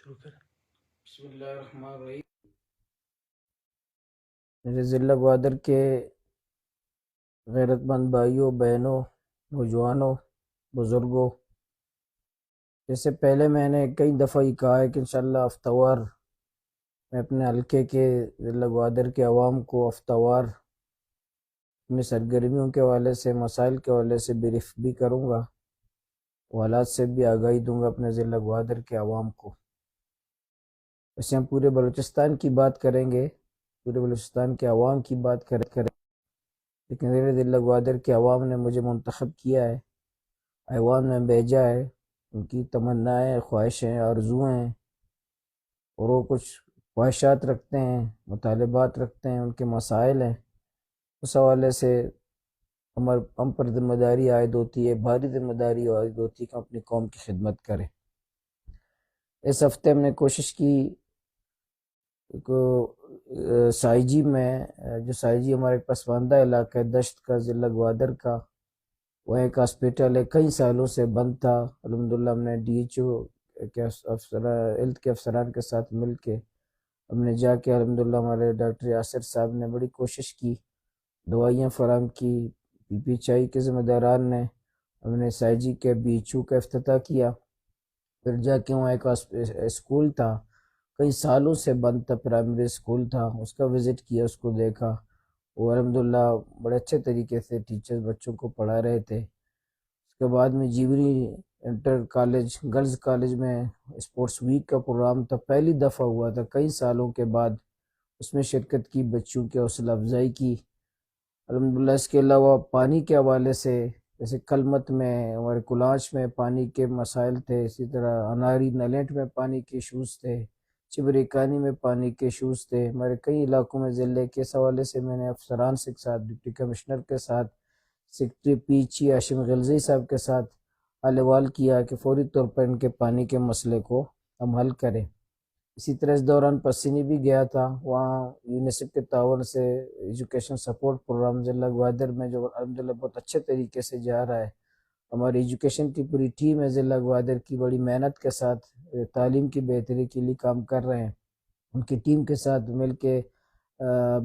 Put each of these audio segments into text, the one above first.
شروع کریں۔ بسم اللہ الرحمن الرحیم۔ میرے ضلع گوادر کے غیرت مند بھائیوں، بہنوں، نوجوانوں، بزرگوں، جیسے پہلے میں نے کئی دفعہ ہی کہا ہے کہ انشاءاللہ ہفتہ وار میں اپنے حلقے کے ضلع گوادر کے عوام کو ہفتہ وار اپنی سرگرمیوں کے حوالے سے، مسائل کے حوالے سے بریف بھی کروں گا، حالات سے بھی آگاہی دوں گا اپنے ضلع گوادر کے عوام کو۔ ویسے ہم پورے بلوچستان کی بات کریں گے، پورے بلوچستان کے عوام کی بات کریں، لیکن میرے ضلع گوادر کے عوام نے مجھے منتخب کیا ہے، ایوان میں بھیجا ہے، ان کی تمنائیں، خواہشیں، آرزویں ہیں، اور وہ کچھ خواہشات رکھتے ہیں، مطالبات رکھتے ہیں، ان کے مسائل ہیں، اس حوالے سے ہم پر ذمہ داری عائد ہوتی ہے، بھاری ذمہ داری عائد ہوتی ہے کہ ہم اپنی قوم کی خدمت کریں۔ اس ہفتے ہم نے کوشش کی سائی جی میں، جو سائی جی ہمارے پسماندہ علاقہ ہے دشت کا، ضلع گوادر کا، وہ ایک ہاسپیٹل ہے، کئی سالوں سے بند تھا۔ الحمدللہ ہم نے ڈی ایچ او کے ہیلتھ کے افسران کے ساتھ مل کے ہم نے جا کے الحمدللہ ہمارے ڈاکٹر یاسر صاحب نے بڑی کوشش کی، دوائیاں فراہم کی، پی پی چائی کے ذمہ داران نے، ہم نے سائی جی کے بی ایچ او کا افتتاح کیا، پھر جا کے وہاں ایک اسکول تھا، کئی سالوں سے بند تھا، پرائمری اسکول تھا، اس کا وزٹ کیا، اس کو دیکھا، وہ الحمدللہ بڑے اچھے طریقے سے ٹیچرز بچوں کو پڑھا رہے تھے۔ اس کے بعد میں جیوری انٹر کالج، گرلز کالج میں اسپورٹس ویک کا پروگرام تھا، پہلی دفعہ ہوا تھا کئی سالوں کے بعد، اس میں شرکت کی، بچوں کی حوصلہ افزائی کی الحمدللہ۔ اس کے علاوہ پانی کے حوالے سے، جیسے کلمت میں، ہمارے کلانچ میں پانی کے مسائل تھے، اسی طرح اناری نلینٹ میں پانی کے ایشوز تھے، چبریکانی میں پانی کے ایشوز تھے، ہمارے کئی علاقوں میں ضلع کے اس حوالے سے میں نے افسران کے ساتھ، ڈپٹی کمشنر کے ساتھ، سیکرٹری پی چی ہاشم غلزی صاحب کے ساتھ حل احوال کیا کہ فوری طور پر ان کے پانی کے مسئلے کو ہم حل کریں۔ اسی طرح اس دوران پسینی بھی گیا تھا، وہاں یونیسیف کے تعاون سے ایجوکیشن سپورٹ پروگرام ضلع گوادر میں جو الحمدللہ بہت اچھے طریقے سے جا رہا ہے، ہماری ایجوکیشن کی پوری ٹیم ہے ضلع گوادر کی، بڑی محنت کے ساتھ تعلیم کی بہتری کے لیے کام کر رہے ہیں۔ ان کی ٹیم کے ساتھ مل کے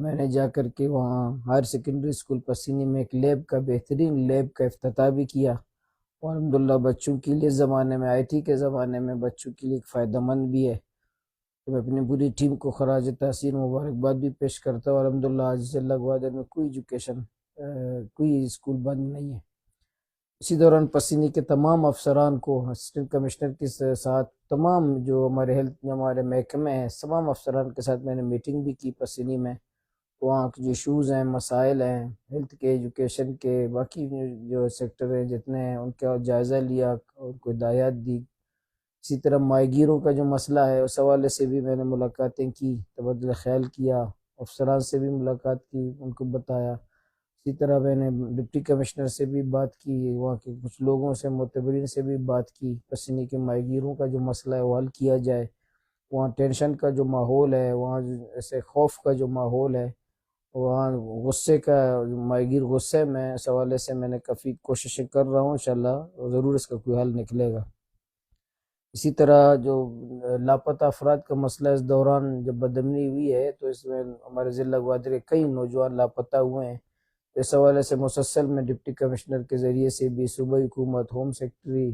میں نے جا کر کے وہاں ہائر سیکنڈری اسکول پسینی میں ایک لیب کا، بہترین لیب کا افتتاح بھی کیا، اور الحمدللہ بچوں کے لیے زمانے میں، آئی ٹی کے زمانے میں بچوں کے لیے ایک فائدہ مند بھی ہے۔ تو میں اپنی پوری ٹیم کو خراج تحسین مبارکباد بھی پیش کرتا ہوں۔ الحمدللہ آج ضلع گوادر میں کوئی ایجوکیشن، کوئی اسکول بند نہیں ہے۔ اسی دوران پسینی کے تمام افسران کو، اسسٹنٹ کمشنر کے ساتھ، تمام جو ہمارے ہیلتھ، ہمارے محکمے ہیں، تمام افسران کے ساتھ میں نے میٹنگ بھی کی پسینی میں، وہاں کے جو ایشوز ہیں، مسائل ہیں ہیلتھ کے، ایجوکیشن کے، باقی جو سیکٹر ہیں جتنے ہیں، ان کا جائزہ لیا، ان کو ہدایات دی۔ اسی طرح ماہی گیروں کا جو مسئلہ ہے اس حوالے سے بھی میں نے ملاقاتیں کی، تبادلہ خیال کیا، افسران سے بھی ملاقات کی، ان کو بتایا۔ اسی طرح میں نے ڈپٹی کمشنر سے بھی بات کی، وہاں کے کچھ لوگوں سے، معتبرین سے بھی بات کی، پسینے کے ماہی گیروں کا جو مسئلہ ہے وہ حل کیا جائے۔ وہاں ٹینشن کا جو ماحول ہے، وہاں ایسے خوف کا جو ماحول ہے، وہاں غصے کا، ماہی گیر غصے میں، اس حوالے سے میں نے کافی کوششیں کر رہا ہوں، انشاءاللہ ضرور اس کا کوئی حل نکلے گا۔ اسی طرح جو لاپتہ افراد کا مسئلہ، اس دوران جب بدامنی ہوئی ہے تو اس میں ہمارے ضلع گوادر کے کئی نوجوان لاپتہ ہوئے ہیں، اس حوالے سے مسلسل میں ڈپٹی کمشنر کے ذریعے سے بھی صوبائی حکومت، ہوم سیکرٹری،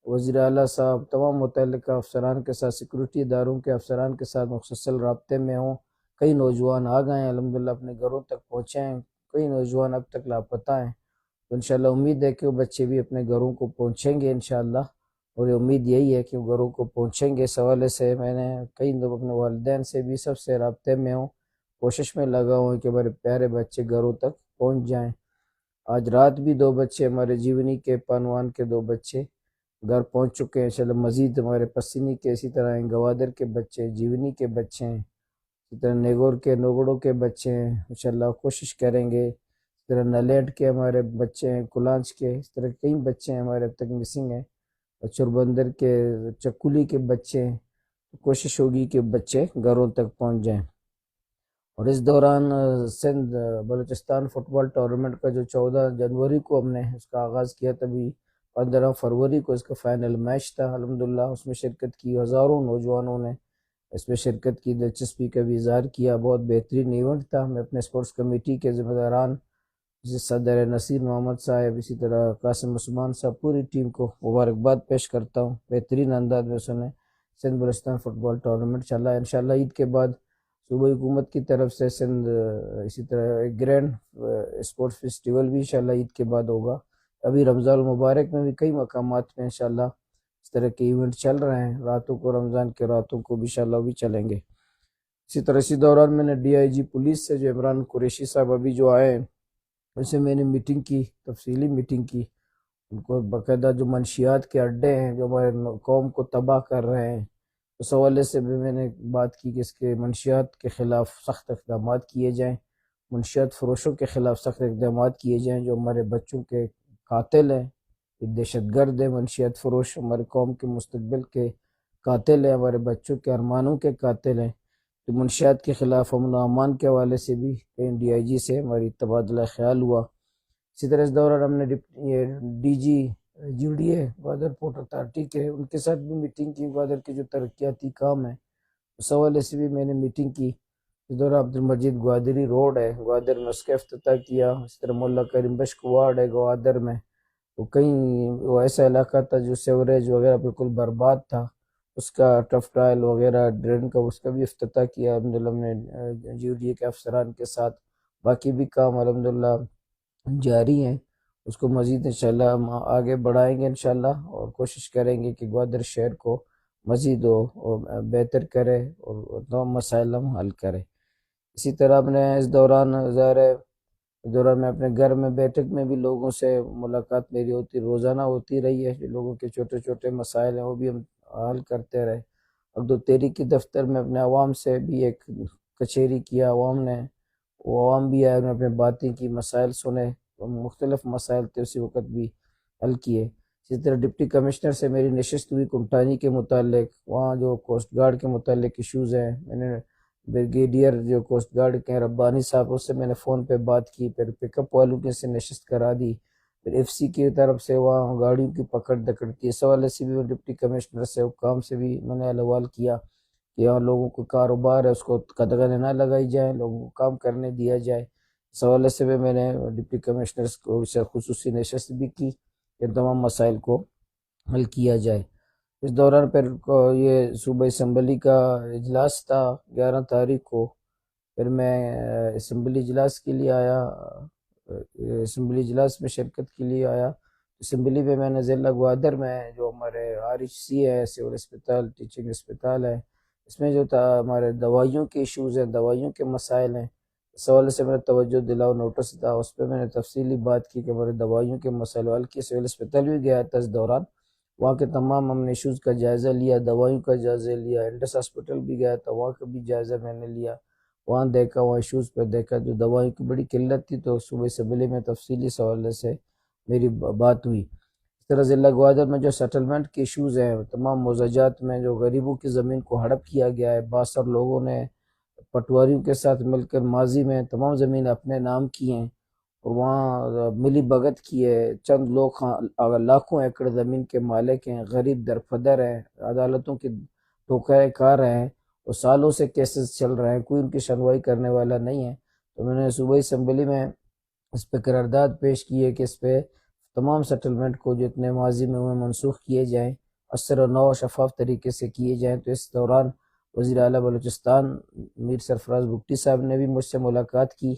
وزیر اعلیٰ صاحب، تمام متعلقہ افسران کے ساتھ، سیکورٹی اداروں کے افسران کے ساتھ مسلسل رابطے میں ہوں۔ کئی نوجوان آ گئے ہیں، الحمدللہ اپنے گھروں تک پہنچے ہیں، کئی نوجوان اب تک لاپتہ ہیں، تو انشاءاللہ امید ہے کہ وہ بچے بھی اپنے گھروں کو پہنچیں گے انشاءاللہ، اور یہ امید یہی ہے کہ وہ گھروں کو پہنچیں گے۔ اس حوالے سے میں نے کئی دفعہ اپنے والدین سے بھی، سب سے رابطے میں ہوں، کوشش میں لگا ہوں کہ ہمارے پیارے بچے گھروں تک پہنچ جائیں۔ آج رات بھی 2 بچے ہمارے جیونی کے، پانوان کے 2 بچے گھر پہنچ چکے ہیں، انشاءاللہ مزید ہمارے پسینی کے، اسی طرح گوادر کے بچے، جیونی کے بچے ہیں، اسی طرح نیگور کے، نوگڑوں کے بچے ہیں، انشاءاللہ کوشش کریں گے۔ اس طرح نلیٹ کے ہمارے بچے ہیں، کلانچ کے، اس طرح کئی بچے ہیں ہمارے اب تک مسنگ ہیں، اور چوربندر کے، چکولی کے بچے ہیں۔ کوشش ہوگی کہ بچے گھروں تک پہنچ جائیں۔ اور اس دوران سندھ بلوچستان فٹ بال ٹورنامنٹ کا جو 14 جنوری کو ہم نے اس کا آغاز کیا، تبھی 15 فروری کو اس کا فائنل میچ تھا، الحمدللہ اس میں شرکت کی، ہزاروں نوجوانوں نے اس میں شرکت کی، دلچسپی کا بھی اظہار کیا، بہت بہترین ایونٹ تھا۔ میں اپنے اسپورٹس کمیٹی کے ذمہ داران جیسے صدر نصیر محمد صاحب، اسی طرح قاسم عثمان صاحب، پوری ٹیم کو مبارکباد پیش کرتا ہوں، بہترین انداز میں انہوں نے سندھ بلوچستان فٹ بال ٹورنامنٹ چلا ہے۔ انشاءاللہ عید کے بعد صوبائی حکومت کی طرف سے سندھ اسی طرح ایک گرینڈ اسپورٹس فیسٹیول بھی انشاءاللہ عید کے بعد ہوگا۔ ابھی رمضان المبارک میں بھی کئی مقامات میں انشاءاللہ اس طرح کے ایونٹ چل رہے ہیں، راتوں کو رمضان کے راتوں کو بھی انشاءاللہ بھی چلیں گے۔ اسی طرح اسی دوران میں نے ڈی آئی جی پولیس سے جو عمران قریشی صاحب ابھی جو آئے ہیں ان سے میں نے میٹنگ کی، تفصیلی میٹنگ کی، ان کو باقاعدہ جو منشیات کے اڈے ہیں جو ہمارے قوم کو تباہ کر رہے ہیں اس حوالے سے بھی میں نے بات کی کہ اس کے منشیات کے خلاف سخت اقدامات کیے جائیں، منشیات فروشوں کے خلاف سخت اقدامات کیے جائیں جو ہمارے بچوں کے قاتل ہیں، دہشت گرد ہیں، منشیات فروش ہمارے قوم کے مستقبل کے قاتل ہیں، ہمارے بچوں کے ارمانوں کے قاتل ہیں۔ تو منشیات کے خلاف امن و امان کے حوالے سے بھی ڈی آئی جی سے ہماری تبادلہ خیال ہوا۔ اسی طرح اس دوران ہم نے D G G D A Gwadar port authority کے ان کے ساتھ بھی میٹنگ کی، گوادر کے جو ترقیاتی کام ہیں اس حوالے سے بھی میں نے میٹنگ کی۔ اس دوران عبدالمجید گوادری روڈ ہے گوادر میں، اس کا افتتاح کیا۔ اس طرح مولا کریم بشک وارڈ ہے گوادر میں، وہ کہیں وہ ایسا علاقہ تھا جو سیوریج وغیرہ بالکل برباد تھا، اس کا ٹف ٹائل وغیرہ ڈرین کا اس کا بھی افتتاح کیا الحمدللہ ہم نے جی ڈی اے کے افسران کے ساتھ۔ باقی بھی کام الحمدللہ جاری ہیں، اس کو مزید انشاءاللہ ہم آگے بڑھائیں گے انشاءاللہ، اور کوشش کریں گے کہ گوادر شہر کو مزید بہتر کرے اور تمام مسائل ہم حل کریں۔ اسی طرح ہم نے اس دوران ظاہر ہے اس دوران میں اپنے گھر میں بیٹھک میں بھی لوگوں سے ملاقات میری ہوتی روزانہ ہوتی رہی ہے، جو لوگوں کے چھوٹے چھوٹے مسائل ہیں وہ بھی ہم حل کرتے رہے۔ عبد التیری کی دفتر میں اپنے عوام سے بھی ایک کچہری کیا، عوام نے وہ عوام بھی آئے، انہوں نے اپنے باتیں کی، مسائل سنے، مختلف مسائل تھے اسی وقت بھی حل کیے۔ اسی طرح ڈپٹی کمشنر سے میری نشست ہوئی کمٹانی کے متعلق، وہاں جو کوسٹ گارڈ کے متعلق ایشوز ہیں، میں نے بریگیڈیئر جو کوسٹ گارڈ کے ہیں ربانی صاحب اس سے میں نے فون پہ بات کی، پھر پک اپ والوں کے سے نشست کرا دی، پھر ایف سی کی طرف سے وہاں گاڑیوں کی پکڑ دکڑ کی، اس حوالے سے بھی میں ڈپٹی کمشنر سے حکام سے بھی میں نے احوال کیا کہ یہاں لوگوں کو کاروبار ہے اس کو قدغنیں نہ لگائی جائیں، لوگوں کو کام کرنے دیا جائے۔ اس حوالے سے بھی میں نے ڈپٹی کمشنرز کو سے خصوصی نشست بھی کی کہ تمام مسائل کو حل کیا جائے۔ اس دوران پھر یہ صوبہ اسمبلی کا اجلاس تھا 11 تاریخ کو، پھر میں اسمبلی اجلاس کے لیے آیا، اسمبلی اجلاس میں شرکت کے لیے آیا۔ اسمبلی میں نے ضلع گوادر میں جو ہمارے آر ایچ سی ہے، سول اسپتال، ٹیچنگ اسپتال ہے، اس میں جو تھا ہمارے دوائیوں کے ایشوز ہیں، دوائیوں کے مسائل ہیں، اس حوالے سے میں نے توجہ دلاؤ نوٹس تھا، اس پہ میں نے تفصیلی بات کی کہ ہمارے دوائیوں کے مسائل حل کی۔ سول اسپتال بھی گیا تھا اس دوران، وہاں کے تمام ہم نے ایشوز کا جائزہ لیا، دوائیوں کا جائزہ لیا۔ انڈس ہاسپٹل بھی گیا تھا، وہاں کا بھی جائزہ میں نے لیا، وہاں دیکھا، وہاں ایشوز پہ دیکھا، جو دوائیوں کی بڑی قلت تھی تو صوبہ اسمبلی میں تفصیلی حوالے سے میری بات ہوئی۔ اس طرح ضلع گوادر میں جو سیٹلمنٹ کے ایشوز ہیں، تمام موضوعات میں جو غریبوں کی زمین کو ہڑپ کیا گیا ہے، باثر لوگوں نے پٹواریوں کے ساتھ مل کر ماضی میں تمام زمین اپنے نام کی ہیں، اور وہاں ملی بھگت کی ہے، چند لوگ لاکھوں ایکڑ زمین کے مالک ہیں، غریب درپدر ہیں، عدالتوں کی ٹھوکریں کھا رہے ہیں، اور سالوں سے کیسز چل رہے ہیں، کوئی ان کی سنوائی کرنے والا نہیں ہے۔ تو میں نے صوبائی اسمبلی میں اس پہ قرارداد پیش کی ہے کہ اس پہ تمام سیٹلمنٹ کو جتنے ماضی میں ہوئے منسوخ کیے جائیں، اثر و نو شفاف طریقے سے کیے جائیں۔ تو اس دوران وزیر اعلیٰ بلوچستان میر سرفراز بگٹی صاحب نے بھی مجھ سے ملاقات کی،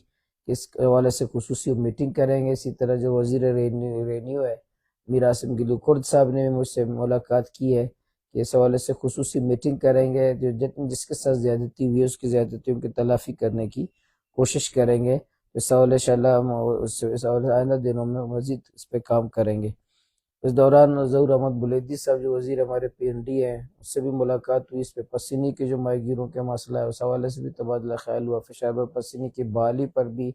اس حوالے سے خصوصی میٹنگ کریں گے۔ اسی طرح جو وزیر رینیو ہے میر عاصم گلو کرد صاحب نے بھی مجھ سے ملاقات کی ہے کہ اس حوالے سے خصوصی میٹنگ کریں گے، جو جس کے ساتھ زیادتی ہوئی ہے اس کی زیادتیوں کی تلافی کرنے کی کوشش کریں گے۔ اس حوالے سے انشاءاللہ ہم اس حوالے آئندہ دنوں میں مزید اس پہ کام کریں گے۔ اس دوران ظہور احمد بلیدی صاحب جو وزیر ہمارے پی این ڈی ہیں اس سے بھی ملاقات ہوئی، اس پہ پسینی کے جو ماہی گیروں کے مسئلہ ہے اس حوالے سے بھی تبادلہ خیال ہوا، فشاربر پسینی کی بحالی پر بھی،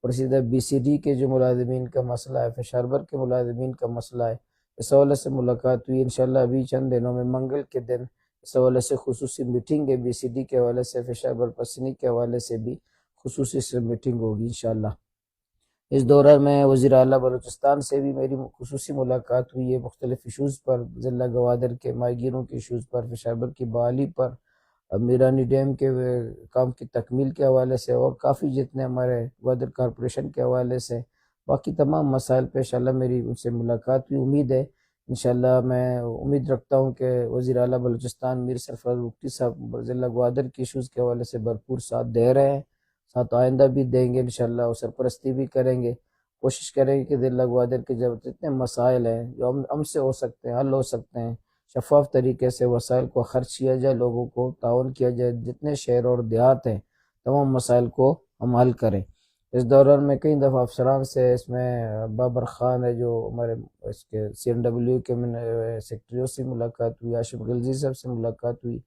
اور اسی طرح بی سی ڈی کے جو ملازمین کا مسئلہ ہے، فشاربر کے ملازمین کا مسئلہ ہے، اس حوالے سے ملاقات ہوئی۔ انشاءاللہ ابھی چند دنوں میں منگل کے دن اس حوالے سے خصوصی میٹنگ ہے، بی سی ڈی کے حوالے سے، فشاربر پسینی کے حوالے سے بھی خصوصی سے میٹنگ ہوگی انشاءاللہ۔ اس دوران میں وزیر اعلیٰ بلوچستان سے بھی میری خصوصی ملاقات ہوئی ہے، مختلف ایشوز پر، ضلع گوادر کے ماہی گیروں کے ایشوز پر، فشاربل کی بحالی پر، میرانی ڈیم کے کام کی تکمیل کے حوالے سے، اور کافی جتنے ہمارے گوادر کارپوریشن کے حوالے سے باقی تمام مسائل پہ انشاءاللہ میری ان سے ملاقات ہوئی۔ امید ہے انشاءاللہ، میں امید رکھتا ہوں کہ وزیر اعلیٰ بلوچستان میر سرفراز بگٹی صاحب ضلع گوادر کے ایشوز کے حوالے سے بھرپور ساتھ دے رہے ہیں، ساتھ آئندہ بھی دیں گے انشاءاللہ، اور سرپرستی بھی کریں گے، کوشش کریں گے کہ ضلع گوادر کے جتنے مسائل ہیں جو ہم سے ہو سکتے ہیں، حل ہو سکتے ہیں، شفاف طریقے سے وسائل کو خرچ کیا جائے، لوگوں کو تعاون کیا جائے، جتنے شہر اور دیہات ہیں تمام مسائل کو ہم حل کریں۔ اس دوران میں کئی دفعہ افسران سے، اس میں بابر خان ہے جو ہمارے اس کے CNW کے سیکٹریوں سے ملاقات ہوئی، عاشق غلزی صاحب سے ملاقات ہوئی،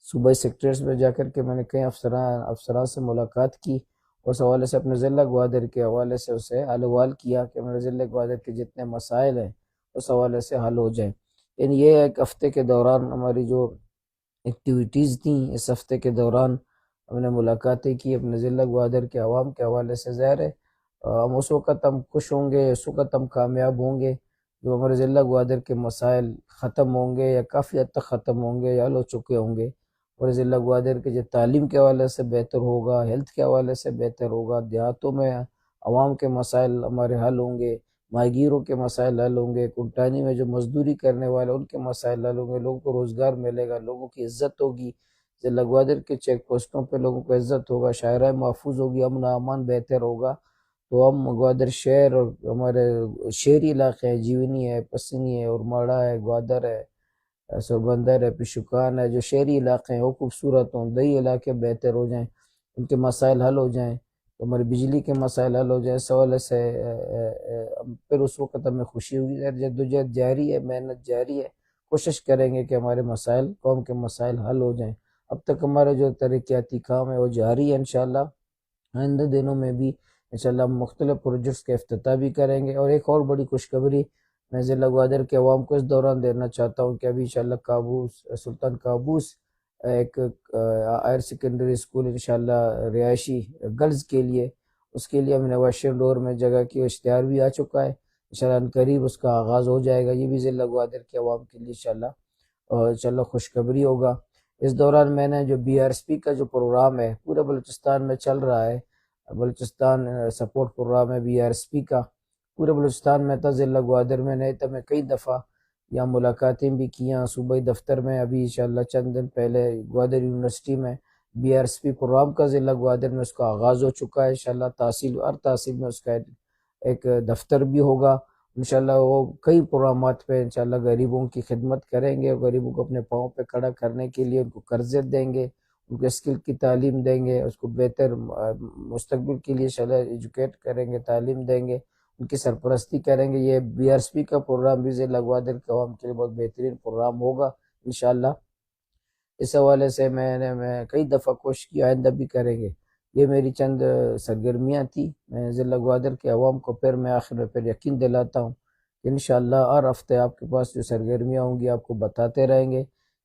صوبائی سیکٹریٹس میں جا کر کے میں نے کئی افسران سے ملاقات کی، اس حوالے سے اپنے ضلع گوادر کے حوالے سے اسے حل وال کیا کہ میرے ضلع گوادر کے جتنے مسائل ہیں اس حوالے سے حل ہو جائیں۔ یعنی یہ ایک ہفتے کے دوران ہماری جو ایکٹیویٹیز تھیں، اس ہفتے کے دوران ہم نے ملاقاتیں کی اپنے ضلع گوادر کے عوام کے حوالے سے۔ ظاہر ہے ہم اس وقت ہم خوش ہوں گے، اس وقت ہم کامیاب ہوں گے جو ہمارے ضلع گوادر کے مسائل ختم ہوں گے یا کافی حد تک ختم ہوں گے یا حل ہو چکے ہوں گے، اور ضلع گوادر کے جو تعلیم کے حوالے سے بہتر ہوگا، ہیلتھ کے حوالے سے بہتر ہوگا، دیہاتوں میں عوام کے مسائل ہمارے حل ہوں گے، ماہی گیروں کے مسائل حل ہوں گے، کنٹانی میں جو مزدوری کرنے والے ان کے مسائل حل ہوں گے، لوگوں کو روزگار ملے گا، لوگوں کی عزت ہوگی، ضلع گوادر کے چیک پوسٹوں پہ لوگوں کو عزت ہوگا، شاہراہ محفوظ ہوگی، امن و امان بہتر ہوگا، تو ہم گوادر شہر اور ہمارے شہری علاقے ہیں، جیونی ہے، پسنی ہے، ارماڑا ہے، گوادر ہے، سوربندر ہے، پشکان ہے، جو شہری علاقے ہیں وہ خوبصورت ہوں، دیہی علاقے بہتر ہو جائیں، ان کے مسائل حل ہو جائیں، تو ہماری بجلی کے مسائل حل ہو جائیں، اس حوالے سے پھر اس وقت ہمیں خوشی ہوگی۔ جدوجہد جاری ہے، محنت جاری ہے، کوشش کریں گے کہ ہمارے مسائل، قوم کے مسائل حل ہو جائیں۔ اب تک ہمارے جو ترقیاتی کام ہے وہ جاری ہے، انشاءاللہ آئندہ دنوں میں بھی انشاءاللہ ہم مختلف پروجیکٹس کا افتتاح بھی کریں گے۔ اور ایک اور بڑی خوشخبری میں ضلع گوادر کے عوام کو اس دوران دینا چاہتا ہوں کہ ابھی انشاءاللہ سلطان قابوس ایک ہائر سیکنڈری اسکول انشاءاللہ رہائشی گرلز کے لیے، اس کے لیے ہم نے واشر ڈور میں جگہ کی اشتہار بھی آ چکا ہے، انشاءاللہ قریب اس کا آغاز ہو جائے گا، یہ بھی ضلع گوادر کے عوام کے لیے انشاءاللہ خوشخبری ہوگا۔ اس دوران میں نے جو BRSP کا جو پروگرام ہے پورے بلوچستان میں چل رہا ہے، بلوچستان سپورٹ پروگرام ہے BRSP کا، پورے بلوچستان میں تھا، ضلع گوادر میں نہیں تھا، میں کئی دفعہ یہاں ملاقاتیں بھی کیا صوبائی دفتر میں، ابھی انشاءاللہ چند دن پہلے گوادر یونیورسٹی میں BRSP پروگرام کا ضلع گوادر میں اس کا آغاز ہو چکا ہے، انشاءاللہ ہر تحصیل میں اس کا ایک دفتر بھی ہوگا، انشاءاللہ وہ کئی پروگرامات پہ انشاءاللہ غریبوں کی خدمت کریں گے، اور غریبوں کو اپنے پاؤں پہ کھڑا کرنے کے لیے ان کو قرضے دیں گے، ان کو اسکل کی تعلیم دیں گے، اس کو بہتر مستقبل کے لیے انشاءاللہ ایجوکیٹ کریں گے، تعلیم دیں گے، ان کی سرپرستی کریں گے۔ یہ BRSP کا پروگرام بھی ضلع گوادر کے عوام کے لیے بہت بہترین پروگرام ہوگا انشاءاللہ۔ اس حوالے سے میں کئی دفعہ کوشش کی، آئندہ بھی کریں گے۔ یہ میری چند سرگرمیاں تھیں، میں ضلع گوادر کے عوام کو پھر میں آخر میں پھر یقین دلاتا ہوں کہ انشاءاللہ ہر ہفتے آپ کے پاس جو سرگرمیاں ہوں گی آپ کو بتاتے رہیں گے۔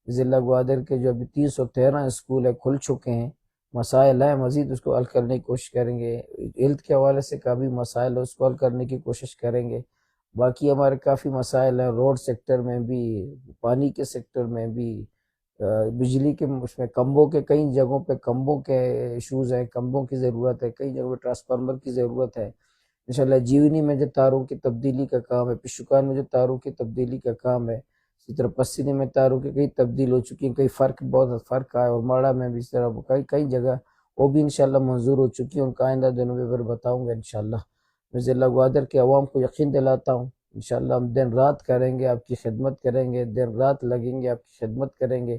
ضلع گوادر کے جو ابھی 313 اسکول کھل چکے ہیں، مسائل ہیں مزید اس کو حل کرنے کی کوشش کریں گے، ہیلتھ کے حوالے سے کافی مسائل ہے اس کو حل کرنے کی کوشش کریں گے، باقی ہمارے کافی مسائل ہیں روڈ سیکٹر میں بھی، پانی کے سیکٹر میں بھی، بجلی کے اس میں کمبوں کے کئی جگہوں پہ کمبوں کے ایشوز ہیں، کمبوں کی ضرورت ہے، کئی جگہوں پہ ٹرانسفارمر کی ضرورت ہے، انشاءاللہ جیونی میں جو تاروں کی تبدیلی کا کام ہے، پشکان میں جو تاروں کی تبدیلی کا کام ہے، اسی طرح پسینے میں تاروں کی کئی تبدیل ہو چکی ہیں، کئی بہت فرق آیا، اور ماڑا میں بھی اس طرح کئی جگہ وہ بھی انشاءاللہ منظور ہو چکی ہیں، ان کا آئندہ دنوں میں پھر بتاؤں گا انشاءاللہ۔ میں ضلع گوادر کے عوام کو یقین دلاتا ہوں انشاءاللہ ہم دن رات کریں گے، آپ کی خدمت کریں گے، دن رات لگیں گے، آپ کی خدمت کریں گے،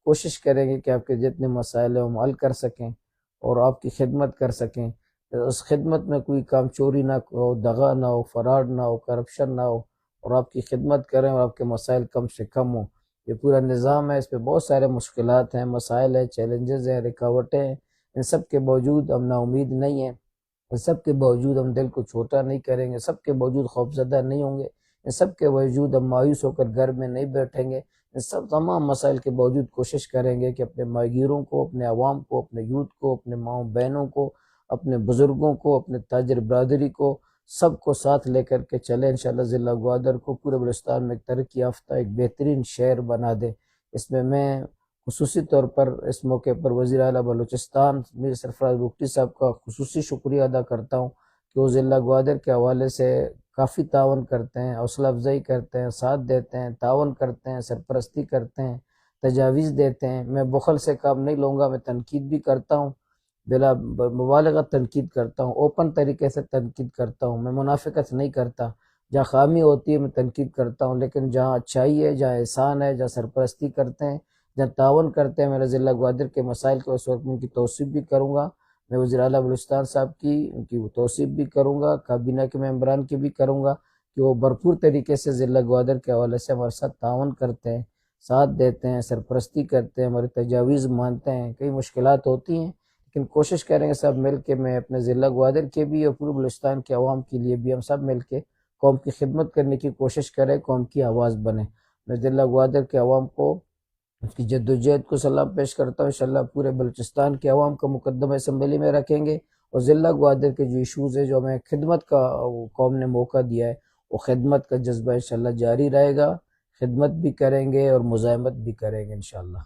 کوشش کریں گے کہ آپ کے جتنے مسائل ہیں ہم حل کر سکیں اور آپ کی خدمت کر سکیں، اس خدمت میں کوئی کام چوری نہ ہو، دغا نہ ہو، فراڈ نہ ہو، کرپشن نہ ہو، اور آپ کی خدمت کریں اور آپ کے مسائل کم سے کم ہوں۔ یہ پورا نظام ہے، اس پہ بہت سارے مشکلات ہیں، مسائل ہیں، چیلنجز ہیں، رکاوٹیں ہیں، ان سب کے باوجود ہم نا امید نہیں ہیں، ان سب کے باوجود ہم دل کو چھوٹا نہیں کریں گے، سب کے باوجود خوفزدہ نہیں ہوں گے، ان سب کے باوجود ہم مایوس ہو کر گھر میں نہیں بیٹھیں گے، ان سب تمام مسائل کے باوجود کوشش کریں گے کہ اپنے ماہی گیروں کو، اپنے عوام کو، اپنے یوتھ کو، اپنے ماؤں بہنوں کو، اپنے بزرگوں کو، اپنے تاجر برادری کو سب کو ساتھ لے کر کے چلے انشاءاللہ ضلع گوادر کو پورے بلوچستان میں ایک ترقی یافتہ ایک بہترین شہر بنا دے۔ اس میں خصوصی طور پر اس موقع پر وزیر اعلیٰ بلوچستان میر سرفراز بگٹی صاحب کا خصوصی شکریہ ادا کرتا ہوں کہ وہ ضلع گوادر کے حوالے سے کافی تعاون کرتے ہیں، حوصلہ افزائی کرتے ہیں، ساتھ دیتے ہیں، تعاون کرتے ہیں، سرپرستی کرتے ہیں، تجاویز دیتے ہیں۔ میں بخل سے کام نہیں لوں گا، میں تنقید بھی کرتا ہوں، بلا مبالغہ تنقید کرتا ہوں، اوپن طریقے سے تنقید کرتا ہوں، میں منافقت نہیں کرتا۔ جہاں خامی ہوتی ہے میں تنقید کرتا ہوں، لیکن جہاں اچھائی ہے، جہاں احسان ہے، جہاں سرپرستی کرتے ہیں، جہاں تعاون کرتے ہیں میرے ضلع گوادر کے مسائل کو، اس وقت ان کی توصیف بھی کروں گا۔ میں وزیر اعلیٰ بلوچستان صاحب کی ان کی توصیف بھی کروں گا، کابینہ کے ممبران کی بھی کروں گا کہ وہ بھرپور طریقے سے ضلع گوادر کے حوالے سے ہمارے ساتھ تعاون کرتے ہیں، ساتھ دیتے ہیں، سرپرستی کرتے ہیں، ہماری تجاویز مانتے ہیں۔ کئی مشکلات ہوتی ہیں لیکن کوشش کریں گے سب مل کے، میں اپنے ضلع گوادر کے بھی اور پورے بلوچستان کے عوام کے لیے بھی ہم سب مل کے قوم کی خدمت کرنے کی کوشش کریں، قوم کی آواز بنیں۔ میں ضلع گوادر کے عوام کو اس کی جد و جہد کو سلام پیش کرتا ہوں۔ انشاءاللہ پورے بلوچستان کے عوام کا مقدمہ اسمبلی میں رکھیں گے، اور ضلع گوادر کے جو ایشوز ہیں، جو ہمیں خدمت کا قوم نے موقع دیا ہے، وہ خدمت کا جذبہ انشاءاللہ جاری رہے گا، خدمت بھی کریں گے اور مزاحمت بھی کریں گے انشاءاللہ۔